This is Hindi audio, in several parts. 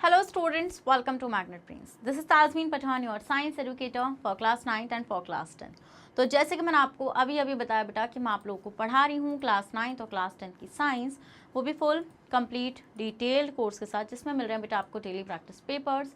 Hello students, welcome to Magnet Brains. This is Tazmeen Pathan, your science educator for class 9th and for class 10th. तो जैसे कि मैंने आपको अभी बताया बेटा कि मैं आप लोगों को पढ़ा रही हूँ क्लास 9th और क्लास 10th की साइंस, वो भी फुल कंप्लीट डिटेल्ड कोर्स के साथ, जिसमें मिल रहे हैं बेटा आपको डेली प्रैक्टिस पेपर्स।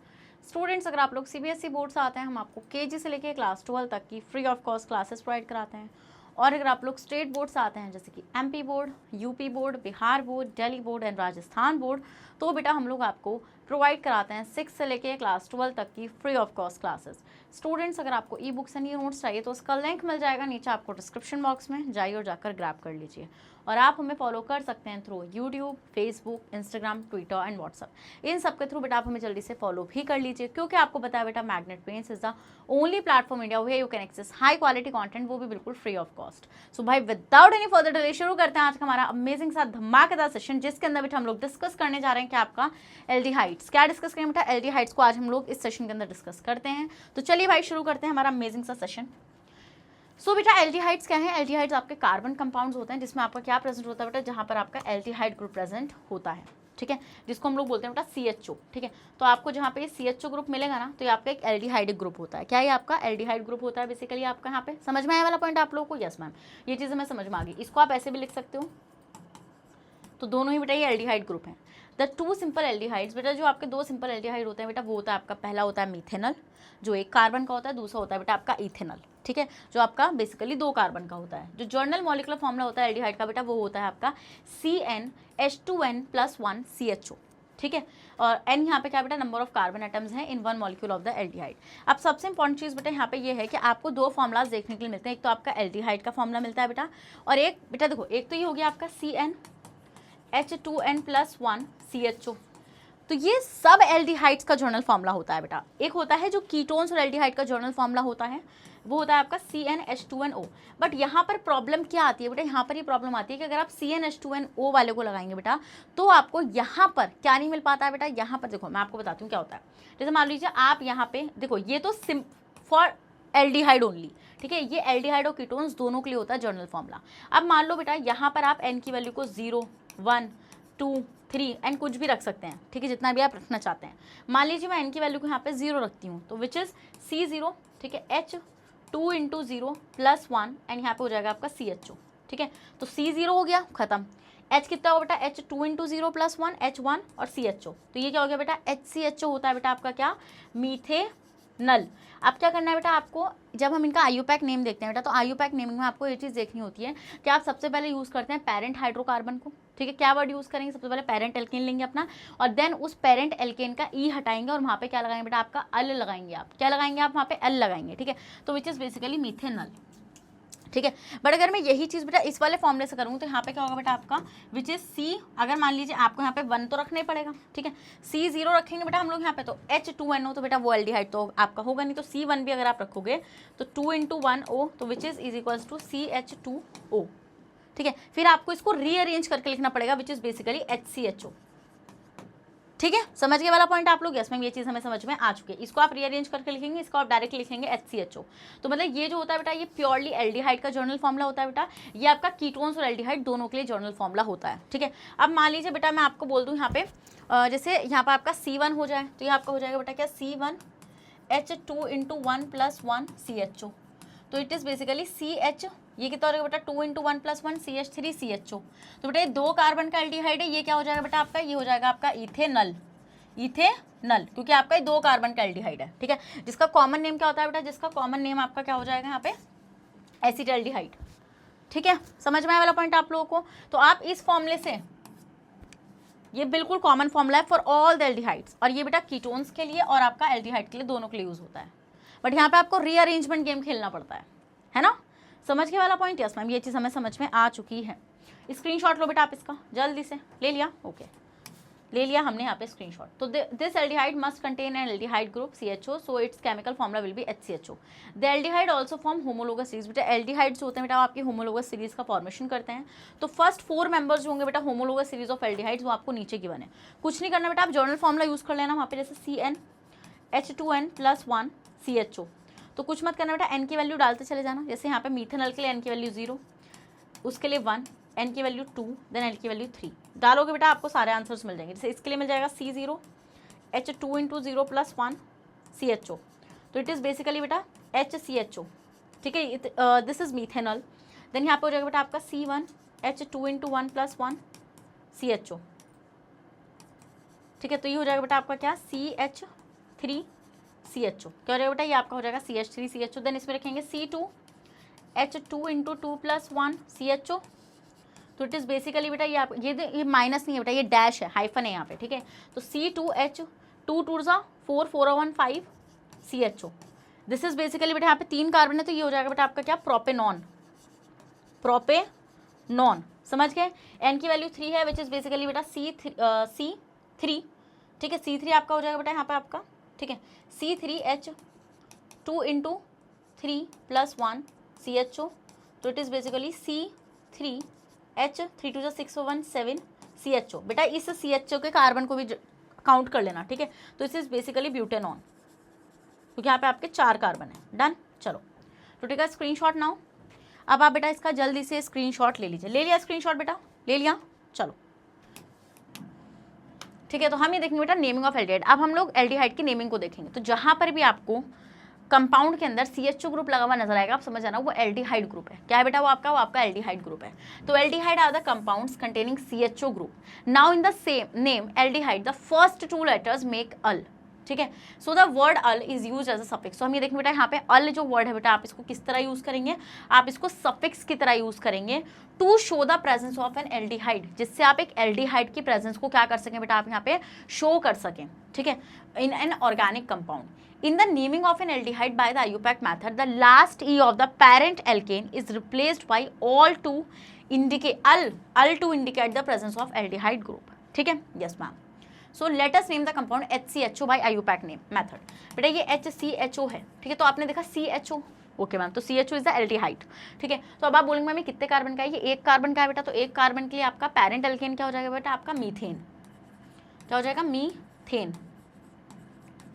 स्टूडेंट्स, अगर आप लोग सीबीएसई बोर्ड से आते हैं, हम आपको केजी से लेकर क्लास 12 तक की free of cost classes provide कराते हैं। और अगर आप लोग स्टेट बोर्ड से आते हैं, जैसे कि MP board, UP board, Bihar board, Delhi board and Rajasthan board, तो बेटा हम लोग आपको प्रोवाइड कराते हैं 6 से लेके क्लास 12 तक की free of cost classes. Students, अगर आपको e books and e notes चाहिए तो उसका लिंक मिल जाएगा नीचे आपको डिस्क्रिप्शन बॉक्स में, जाइए और जाकर ग्रैब कर लीजिए। और आप हमें फॉलो कर सकते हैं through YouTube, Facebook, Instagram, Twitter and WhatsApp. इन सब के थ्रू बेटा आप हमें जल्दी से फॉलो भी कर लीजिए, क्योंकि आपको बताया बेटा Magnet Brains is the only platform India where you can access high quality content, वो भी बिल्कुल फ्री ऑफ कॉस्ट। सो भाई विदाउट एनी फर्दर डिले शुरू करते हैं आज का हमारा अमेजिंग सा धमाकेदार सेशन, जिसके अंदर बेटा हम लोग डिस्कस करने जा रहे हैं कि आपका एल्डिहाइड्स। क्या डिस्कस करें बेटा? एल्डिहाइड्स को आज हम लोग इस सेशन के अंदर डिस्कस करते हैं। तो चलिए भाई शुरू करते हैं हमारा अमेजिंग सा सेशन। सो बेटा एल्डिहाइड्स क्या है? एल्डिहाइड्स आपके कार्बन कंपाउंड्स होते हैं, जिसमें आपका क्या प्रेजेंट होता है बेटा? जहाँ पर आपका एल्डिहाइड ग्रुप प्रेजेंट होता है, ठीक है, जिसको हम लोग बोलते हैं बेटा CHO, ठीक है। तो आपको जहाँ पे ये CHO ग्रुप मिलेगा ना, तो ये आपका एक एल्डिहाइड ग्रुप होता है। क्या ये आपका एल्डिहाइड ग्रुप होता है बेसिकली आपका? यहाँ पे समझ में आया वाला पॉइंट आप लोगों को? यस मैम, ये चीज़ें मैं समझ में आ गई। इसको आप ऐसे भी लिख सकते हो, तो दोनों ही बेटा ये एल्डिहाइड ग्रुप हैं। द टू सिंपल एल्डिहाइड्स, बेटा जो आपके दो सिंपल एल्डिहाइड होते हैं बेटा, वो होता है आपका, पहला होता है मीथेनल, जो एक कार्बन का होता है, दूसरा होता है बेटा आपका इथेनल, ठीक है, जो आपका बेसिकली 2 कार्बन का होता है। जो जर्नल मॉलिक्यूलर फॉर्मूला होता है एल्डिहाइड का बेटा, वो होता है आपका CnH2n+1 CHO, ठीक है। और n यहाँ पे क्या बेटा? नंबर ऑफ कार्बन एटम्स हैं in one molecule of the aldehyde. अब सबसे इंपॉर्टेंट चीज़ बेटा यहाँ पे ये है कि आपको 2 फॉर्मुलाज देखने के लिए मिलते हैं। एक तो आपका एल्डिहाइड का फॉर्मूला मिलता है बेटा, और एक बेटा देखो, एक तो ये हो गया आपका CnH2n+1 CHO। तो ये सब एल्डिहाइड्स का जर्नल फॉर्मूला होता है बेटा। एक होता है जो कीटोन्स और एल्डिहाइड का जर्नल फॉर्मूला होता है, वो होता है आपका CnH2nO। बट यहाँ पर प्रॉब्लम क्या आती है बेटा? यहाँ पर ये प्रॉब्लम आती है कि अगर आप CnH2nO वाले को लगाएंगे बेटा, तो आपको यहाँ पर क्या नहीं मिल पाता है बेटा? यहाँ पर देखो, मैं आपको बताती हूँ क्या होता है। जैसे मान लीजिए आप यहाँ पे देखो, ये तो फॉर एल्डिहाइड ओनली, ठीक है, ये एल्डिहाइड और कीटोन्स दोनों के लिए होता है जर्नल फॉर्मूला। अब मान लो बेटा यहाँ पर आप n की वैल्यू को 0, 1, 2, 3 एंड कुछ भी रख सकते हैं, ठीक है, जितना भी आप रखना चाहते हैं। मान लीजिए मैं n की वैल्यू को यहाँ पे 0 रखती हूँ, तो विच इज़ C0, ठीक है, H2 × 0 + 1 एंड यहाँ पे हो जाएगा आपका CHO, ठीक है। तो C0 हो गया, खत्म। H कितना होगा बेटा? H2 × 0 + 1 H1 और CHO, तो ये क्या हो गया बेटा? HCHO होता है बेटा आपका क्या? मीथेनल। अब क्या करना है बेटा आपको? जब हम इनका IUPAC नेम देखते हैं बेटा, तो IUPAC नेमिंग में आपको ये चीज़ देखनी होती है कि आप सबसे पहले यूज़ करते हैं पेरेंट हाइड्रोकार्बन को, ठीक है। क्या वर्ड यूज़ करेंगे? सबसे पहले पेरेंट एल्केन लेंगे अपना, और देन उस पेरेंट एल्केन का E हटाएंगे और वहाँ पे क्या लगाएंगे बेटा? आपका अल लगाएंगे। आप क्या लगाएंगे? आप वहाँ पे अल लगाएंगे, ठीक है। तो विच इज़ बेसिकली मीथेनल, ठीक है। बट अगर मैं यही चीज़ बेटा इस वाले फॉर्मूले से करूँ, तो यहाँ पे क्या होगा बेटा आपका? विच इज C, अगर मान लीजिए आपको यहाँ पे 1 तो रखना ही पड़ेगा, ठीक है। C0 रखेंगे बेटा हम लोग यहाँ पे, तो H2NO, तो बेटा वो एल्डिहाइड तो आपका होगा नहीं, तो C1 भी अगर आप रखोगे तो 2 × 1 O, तो which is equals to CH2O, ठीक है। फिर आपको इसको रीअरेंज करके लिखना पड़ेगा, विच इज बेसिकली HCHO, ठीक है। समझ गए वाला पॉइंट आप लोग? यस मैम, ये चीज़ हमें समझ में आ चुकी है। इसको आप रीअरेंज करके लिखेंगे, इसको आप डायरेक्ट लिखेंगे HCHO। तो मतलब ये जो होता है बेटा, ये प्योरली एल्डिहाइड का जर्नल फॉर्मूला होता है बेटा। ये आपका कीटोन्स और एल्डिहाइड दोनों के लिए जर्नल फॉर्मूला होता है, ठीक है। अब मान लीजिए बेटा मैं आपको बोल दूँ यहाँ पे, जैसे यहाँ पर आपका C1 हो जाए, तो ये आपका हो जाएगा बेटा क्या? C1 H2 × 1 + 1 CHO, तो इट इज़ बेसिकली CH, ये कितना हो जाएगा बेटा? 2 × 1 + 1 CH3 CHO। तो बेटा ये 2 कार्बन का एल्डिहाइड है, ये क्या हो जाएगा बेटा आपका? ये हो जाएगा आपका इथेनल, इथेनल, क्योंकि आपका ये 2 कार्बन का एल्डिहाइड है, ठीक है। जिसका कॉमन नेम क्या होता है बेटा? जिसका कॉमन नेम आपका क्या हो जाएगा यहाँ पे? एसिटाल्डिहाइड, ठीक है। समझ में आया वाला पॉइंट आप लोगों को? तो आप इस फॉर्मूले से, ये बिल्कुल कॉमन फॉर्मूला है फॉर ऑल द एल्डिहाइड्स, और ये बेटा कीटोन्स के लिए और आपका एल्डिहाइड के लिए, दोनों के लिए यूज होता है। बट यहाँ पे आपको रीअरेंजमेंट गेम खेलना पड़ता है ना? समझ के वाला पॉइंट? यस मैम, ये चीज़ हमें समझ में आ चुकी है। स्क्रीनशॉट लो बेटा आप इसका, जल्दी से ले लिया? ओके, ले लिया हमने यहाँ पे स्क्रीनशॉट। तो this aldehyde must contain an aldehyde group CHO, so it's chemical formula will be HCHO। The aldehyde also form homologous series. बेटा एल्डिहाइड्स होते हैं बेटा, आपकी होमोलोगस सीरीज का फॉर्मेशन करते हैं। तो फर्स्ट 4 मेंबर्स जो होंगे बेटा होमोलोगस सीरीज ऑफ एल्डिहाइड्स, वो आपको नीचे गिवन है। कुछ नहीं करना बेटा, आप जर्नल फॉर्मूला यूज कर लेना वहाँ पे, जैसे CnH2n+1 CHO। तो कुछ मत करना बेटा, n की वैल्यू डालते चले जाना। जैसे यहाँ पे मीथेनल के लिए n की वैल्यू 0, उसके लिए 1, n की वैल्यू 2, देन l की वैल्यू 3 डालोगे बेटा, आपको सारे आंसर्स मिल जाएंगे। जैसे इसके लिए मिल जाएगा C0, H2 into 0 plus 1 CHO, तो इट इज़ बेसिकली बेटा HCHO, ठीक है, दिस इज मीथेनॉल। देन यहाँ पे हो जाएगा बेटा आपका C1 H2 into 1 plus 1 CHO, ठीक है, तो ये हो जाएगा बेटा आपका क्या CH3 CHO, क्या हो जाएगा बेटा, ये आपका हो जाएगा CH3 CHO। देन इसमें रखेंगे C2 H2 into 2 plus 1 CHO, तो इट इज़ बेसिकली बेटा ये माइनस नहीं है बेटा, ये डैश है, हाइफन है यहाँ पे, ठीक है, तो C2H2 2 4 4 1 5 CHO, this is basically बेटा यहाँ पे 3 कार्बन है, तो ये हो जाएगा बेटा आपका क्या प्रोपेनॉन, प्रोपेनॉन, समझ गए। N की वैल्यू 3 है विच इज़ बेसिकली बेटा C3, ठीक है, C3 आपका हो जाएगा बेटा यहाँ पे आपका, ठीक है, C3H2 इंटू 3 प्लस 1 CHO, तो it is basically C3H 3 2 6 1 7 CHO, बेटा इस CHO के कार्बन को भी काउंट कर लेना, ठीक है, तो इस इज बेसिकली ब्यूटेनॉन, क्योंकि यहाँ पे आपके 4 कार्बन है। डन, चलो तो ठीक है, स्क्रीनशॉट नाउ। अब आप बेटा इसका जल्दी से स्क्रीनशॉट ले लीजिए, ले लिया स्क्रीनशॉट बेटा, ले लिया, चलो ठीक है। तो हम ये देखेंगे बेटा नेमिंग ऑफ एल्डिहाइड। अब हम लोग एल्डिहाइड की नेमिंग को देखेंगे, तो जहाँ पर भी आपको कंपाउंड के अंदर CHO ग्रुप लगा हुआ नजर आएगा, आप समझ जाना वो एल्डिहाइड ग्रुप है। क्या है बेटा वो आपका एल्डिहाइड ग्रुप है। तो aldehyde are the compounds containing CHO group. Now in the same name aldehyde the first 2 letters make al, ठीक है। So the word al is use as a suffix. तो हम ये देखेंगे बेटा यहाँ पे अल जो वर्ड है बेटा, आप इसको किस तरह यूज करेंगे, आप इसको सफिक्स की तरह यूज करेंगे to show the presence of an aldehyde, जिससे आप एक एल्डिहाइड की प्रेजेंस को क्या कर सकें बेटा, आप यहाँ पे शो कर सकें, ठीक है, in an organic compound. In the naming of an aldehyde by the IUPAC method, the last E of the parent alkane is replaced by all to indicate the presence of aldehyde group, ठीक है, yes ma'am. So let us name the compound HCHO by IUPAC name method. बेटा ये HCHO है, ठीक है, तो आपने देखा CHO, ओके मैम, तो CHO इज द एल्डिहाइड, ठीक है। तो अब आप बोलेंगे मैम कितने कार्बन का है, ये 1 कार्बन का है बेटा, तो 1 कार्बन के लिए आपका पेरेंट एल्केन क्या हो जाएगा बेटा, आपका मीथेन, क्या हो जाएगा, मीथेन,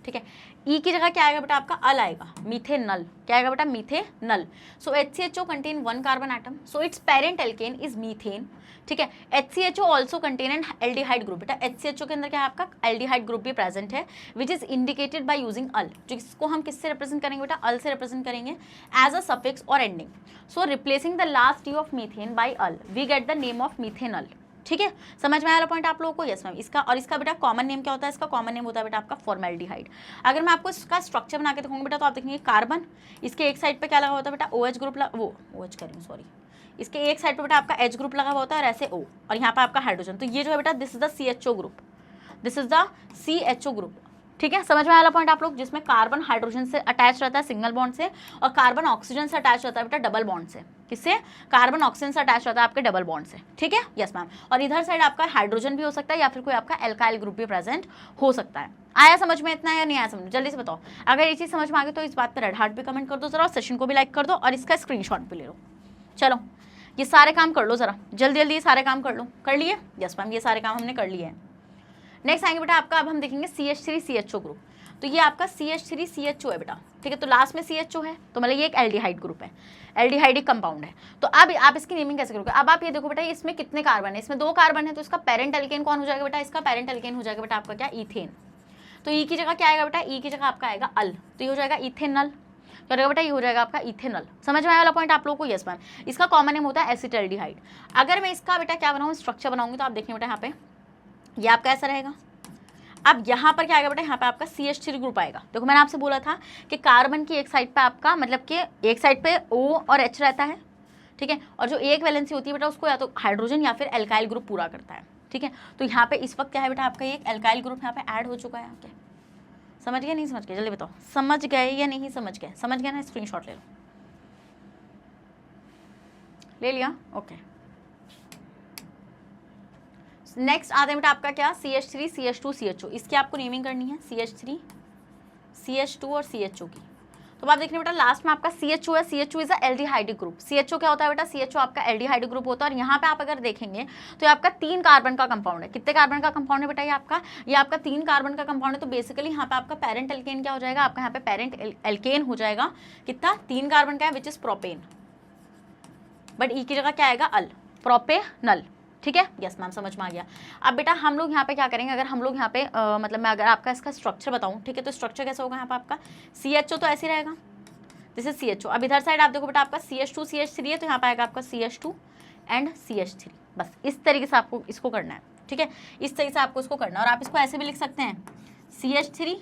ठीक है। ई की जगह क्या आएगा बेटा, आपका अल आएगा, मीथेनल, क्या आएगा बेटा, methanal. So HCHO contain 1 carbon atom, so its parent alkane is methane, ठीक है। HCHO also contain an aldehyde group, बेटा HCHO के अंदर क्या है आपका एल्डिहाइड ग्रुप भी प्रेजेंट है, which is indicated by using al, जिसको हम किससे रिप्रेजेंट करेंगे बेटा, अल से रिप्रेजेंट करेंगे as a suffix or ending. So replacing the last E of methane by al we get the name of methanal, ठीक है, समझ में आया पॉइंट आप लोगों को, यस मैम। इसका और इसका बेटा कॉमन नेम क्या होता है, इसका कॉमन नेम होता है बेटा आपका फॉर्मेल्डिहाइड। अगर मैं आपको इसका स्ट्रक्चर बना के दिखाऊंगी बेटा, तो आप देखेंगे कार्बन, इसके एक साइड पे क्या लगा होता है बेटा, OH ग्रुप, वो OH करेंगे सॉरी, इसके एक साइड पे बेटा आपका H ग्रुप लगा हुआ होता है और ऐसे O, और यहाँ पे आपका हाइड्रोजन, तो ये जो है बेटा this is the CHO group, this is the CHO group, ठीक है, समझ में आया पॉइंट आप लोग, जिसमें कार्बन हाइड्रोजन से अटैच रहता है सिंगल बॉन्ड से, और कार्बन ऑक्सीजन से अटैच रहता है बेटा डबल बॉन्ड से, किससे, कार्बन ऑक्सीजन से अटैच रहता है आपके डबल बॉन्ड से, ठीक है, यस मैम। और इधर साइड आपका हाइड्रोजन भी हो सकता है या फिर कोई आपका एल्काइल ग्रुप भी प्रेजेंट हो सकता है। आया समझ में इतना या नहीं आया समझ, जल्दी से बताओ। अगर ये चीज़ समझ में आ गई तो इस बात पर रेड हार्ट भी कमेंट कर दो जरा, सेशन को भी लाइक कर दो और इसका स्क्रीनशॉट भी ले लो। चलो ये सारे काम कर लो जरा, जल्दी जल्दी ये सारे काम कर लो, कर लिए, यस मैम, ये सारे काम हमने कर लिए हैं। नेक्स्ट आएंगे बेटा आपका, अब हम देखेंगे CH3 CHO ग्रुप। तो ये आपका CH3 CHO है बेटा, ठीक है, तो लास्ट में CHO है, तो मतलब ये एक एल्डिहाइड ग्रुप है, एल्डिहाइड एक कंपाउंड है। तो अब आप इसकी नेमिंग कैसे करोगे, अब आप ये देखो बेटा इसमें कितने कार्बन है, इसमें 2 कार्बन है, तो इसका पेरेंट एल्केन कौन हो जाएगा बेटा, इसका पेरेंट एल्केन हो जाएगा बेटा आपका क्या, ईथेन। तो ई की जगह क्या आएगा बेटा, ई की जगह आपका आएगा अल, तो ये हो जाएगा इथेनल, क्या रहेगा बेटा, ये हो जाएगा आपका इथेनल। समझ में आया वाला पॉइंट आप लोगों को, यस मैम। इसका कॉमन नेम होता है एसिटाल्डिहाइड। अगर मैं इसका बेटा क्या बनाऊँ, स्ट्रक्चर बनाऊंगी, तो आप देखिए बेटा यहाँ पे ये आपका ऐसा रहेगा। अब यहाँ पर क्या आएगा बेटा, यहाँ पे आपका CH3 ग्रुप आएगा। देखो मैंने आपसे बोला था कि कार्बन की एक साइड पे आपका मतलब कि एक साइड पे O और H रहता है, ठीक है, और जो एक वैलेंसी होती है बेटा उसको या तो हाइड्रोजन या फिर एल्काइल ग्रुप पूरा करता है, ठीक है। तो यहाँ पे इस वक्त क्या है बेटा, आपका एक एल्काइल ग्रुप यहाँ पे ऐड हो चुका है आपके, समझ गए नहीं समझ गए, जल्दी बताओ, समझ गए या नहीं समझ गए, समझ गए ना, स्क्रीनशॉट ले लो, ले लिया, ओके। नेक्स्ट आते हैं बेटा आपका क्या, CH3 CH2 CHO, इसकी आपको नेमिंग करनी है, CH3 CH2 और CHO की। तो आप देखिए बेटा लास्ट में आपका CHO है, CHO is a aldehyde group. CHO क्या होता है बेटा, CHO आपका एल्डिहाइड ग्रुप होता है, और यहाँ पे आप अगर देखेंगे तो ये आपका 3 कार्बन का कंपाउंड है। कितने कार्बन का कंपाउंड है बेटा, ये आपका 3 कार्बन का कंपाउंड है। तो बेसिकली यहाँ पे आपका पेरेंट एल्केन क्या हो जाएगा, आपका यहाँ पे पेरेंट एल्केन हो जाएगा, कितना, 3 कार्बन का है, विच इज प्रोपेन, बट ई की जगह क्या आएगा, अल, प्रोपेनल, ठीक है, यस मैम समझ में आ गया। अब बेटा हम लोग यहाँ पे क्या करेंगे, अगर हम लोग यहाँ पे मतलब मैं अगर आपका इसका स्ट्रक्चर बताऊँ, ठीक है, तो स्ट्रक्चर कैसा होगा यहाँ पे आपका CHO तो ऐसे ही रहेगा, दिस इज CHO। अब इधर साइड आप देखो बेटा आपका CH2 CH3 है, तो यहाँ पे आएगा आपका CH2 एंड CH3। बस इस तरीके से आपको इसको करना है, ठीक है, इस तरीके से आपको इसको करना है। और आप इसको ऐसे भी लिख सकते हैं CH3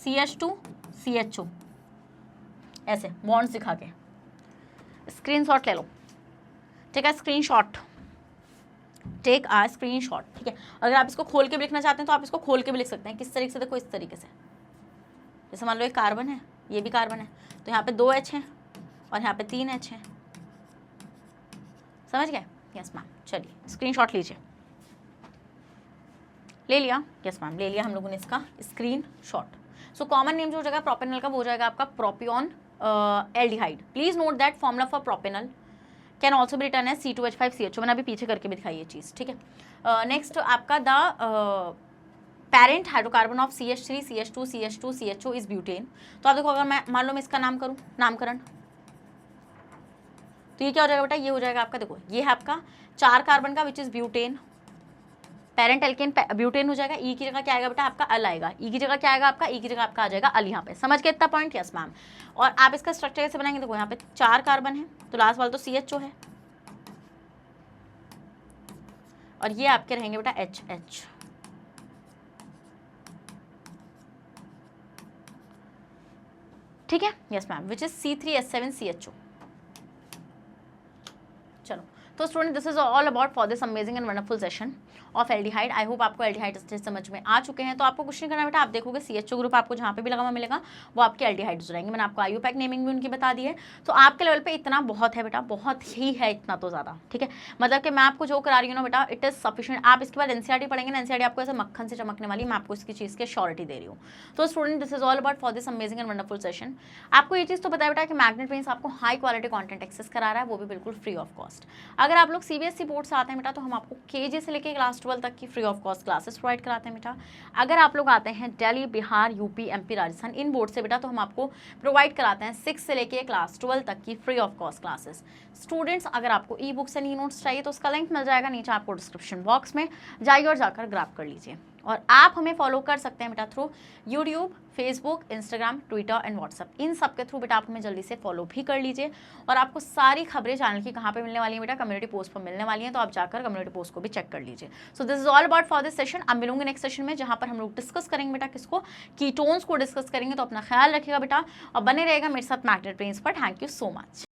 CH2 CHO, ऐसे बॉन्ड्स दिखा के। स्क्रीनशॉट ले लो, ठीक है, स्क्रीनशॉट, टेक आ स्क्रीनशॉट, ठीक है। अगर आप इसको खोल के भी लिखना चाहते हैं तो आप इसको खोल के भी लिख सकते हैं। किस तरीके से, देखो इस तरीके से, जैसे मान लो एक कार्बन है, ये भी कार्बन है, तो यहाँ पे 2 H हैं और यहाँ पे 3 H हैं, समझ गए? यस मैम, चलिए स्क्रीनशॉट लीजिए। ले लिया? यस मैम ले लिया हम लोगों ने इसका स्क्रीनशॉट। सो कॉमन नेम जो हो जाएगा प्रोपेनल का वो हो जाएगा आपका propion aldehyde. Please note that formula for propanal can also be written as C2H5CHO। मैंने अभी पीछे करके भी दिखाई ये चीज़, ठीक है। नेक्स्ट आपका the parent hydrocarbon of CH3 CH2 CH2 CHO is butane. तो आप देखो अगर मैं मान लो मैं इसका नाम करूँ, नामकरण, तो ये क्या हो जाएगा बेटा, ये हो जाएगा आपका, देखो ये है आपका 4 कार्बन का which is butane, parent alkane butane हो जाएगा। ई की जगह क्या आएगा बेटा आपका अल आएगा, ई की जगह क्या आएगा आपका, ई की जगह आपका आ जाएगा अल यहाँ पे। समझ के इतना पॉइंट? Yes ma'am. और आप इसका स्ट्रक्चर कैसे बनाएंगे, देखो यहाँ पे 4 कार्बन है तो लास्ट वाला तो CHO है और ये आपके रहेंगे बेटा HH, ठीक है, yes ma'am, which is C3H7CHO। चलो तो student this is all about for this amazing and wonderful session of aldehyde. I hope आपको एल्डिहाइड समझ में आ चुके हैं। तो आपको कुछ नहीं करना बेटा, आप देखोगे CHO ग्रुप आपको जहाँ पे भी लगा हुआ मिलेगा वो आपके एल्डिहाइड्स रहेंगे। मैंने आपको IUPAC नेमिंग भी उनकी बता दी है। तो आपके लेवल पे इतना बहुत है बेटा, बहुत ही है, इतना तो ज़्यादा, ठीक है। मतलब कि मैं आपको जो करा रही हूँ ना बेटा, इट इज़ सफिशिएंट। आप इसके बाद NCERT पढ़ेंगे ना, NCERT आपको ऐसे मक्खन से चमकने वाली, मैं आपको इसकी चीज़ की श्योरिटी दे रही हूँ। तो student this is all about for this amazing and wonderful session. आपको ये चीज़ तो बताया बेटा कि मैग्नेट पेंट्स आपको हाई क्वालिटी कॉन्टेंट एक्सेस करा रहा है, वो भी बिल्कुल फ्री ऑफ कॉस्ट। अगर आप लोग CBSE बोर्ड से आते हैं बेटा तो हम आपको KG से लेकर क्लास 12 तक की free of cost classes provide कराते हैं बेटा। अगर आप लोग आते हैं दिल्ली, बिहार, UP, MP, राजस्थान इन बोर्ड से बेटा तो हम आपको प्रोवाइड कराते हैं 6 से लेकर क्लास 12 तक की free of cost classes. Students अगर आपको e books and e notes चाहिए तो उसका लिंक मिल जाएगा नीचे आपको डिस्क्रिप्शन बॉक्स में, जाइए और जाकर ग्रैब कर लीजिए। और आप हमें फॉलो कर सकते हैं बेटा through YouTube, Facebook, Instagram, Twitter and WhatsApp, इन सब के थ्रू बेटा आप हमें जल्दी से फॉलो भी कर लीजिए। और आपको सारी खबरें चैनल की कहाँ पे मिलने वाली है बेटा, कम्युनिटी पोस्ट पर मिलने वाली हैं, तो आप जाकर कम्युनिटी पोस्ट को भी चेक कर लीजिए। So this is all about for this session. अब मिलूंगे नेक्स्ट सेशन में जहाँ पर हम लोग डिस्कस करेंगे बेटा किसको, कीटोन्स को डिस्कस करेंगे। तो अपना ख्याल रखिएगा बेटा और बने रहेगा मेरे साथ मैग्नेट पेंट्स पर। Thank you so much.